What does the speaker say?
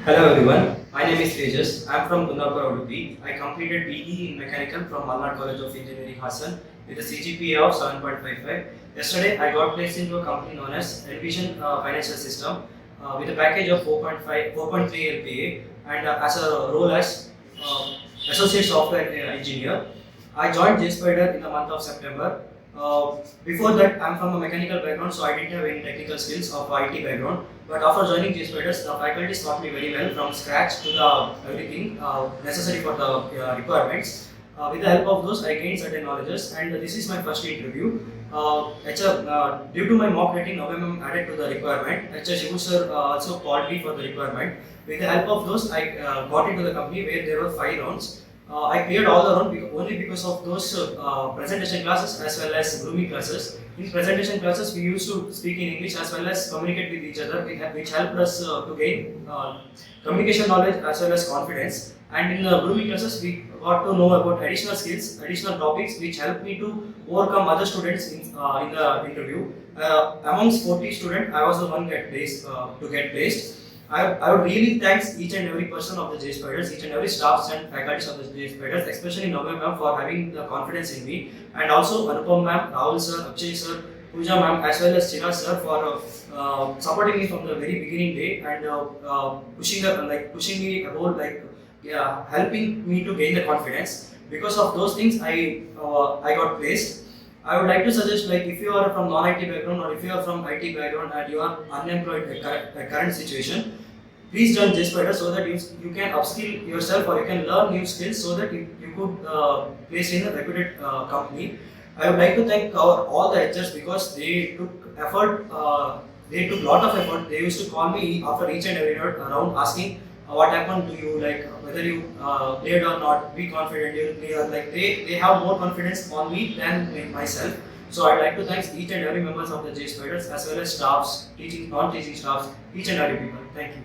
Hello everyone, my name is THEJAS. I am from Kundapur, Udupi. I completed BE in Mechanical from Malnad College of Engineering, Hassan with a CGPA of 7.55. Yesterday, I got placed into a company known as Envision Financial System with a package of 4.3 LPA and as a role as Associate Software Engineer. I joined JSpiders in the month of September. Before that, I'm from a mechanical background, so I didn't have any technical skills of IT background. But after joining JSpiders, the faculty taught me very well from scratch to the everything necessary for the requirements. With the help of those, I gained certain knowledges, and this is my first interview. Due to my mock rating, November added to the requirement. Shivu sir also called me for the requirement. With the help of those, I got into the company where there were 5 rounds. I cleared all the round only because of those presentation classes as well as grooming classes. In presentation classes, we used to speak in English as well as communicate with each other, which helped us to gain communication knowledge as well as confidence. And in the grooming classes, we got to know about additional skills, additional topics, which helped me to overcome other students in the interview. Amongst 40 students, I was the one to get placed. I would really thank each and every person of the JSpiders, each and every staffs and faculties of the JSpiders, especially Navya ma'am for having the confidence in me, and also Anupam ma'am, Rahul sir, Akshay sir, Pooja ma'am, as well as Chirag sir for supporting me from the very beginning day and pushing me about helping me to gain the confidence. Because of those things, I got placed. I would like to suggest, like, if you are from non-IT background or if you are from IT background and you are unemployed at current situation, please join JSpiders so that you can upskill yourself or you can learn new skills so that you could place in a reputed company. I would like to thank all the HRs because they took effort. They took lot of effort. They used to call me after each and every round asking what happened to you, like whether you cleared or not, be confident, you will clear. Like they have more confidence on me than in myself. So I'd like to thank each and every members of the JSpiders as well as staffs, teaching, non-teaching staffs, each and every people. Thank you.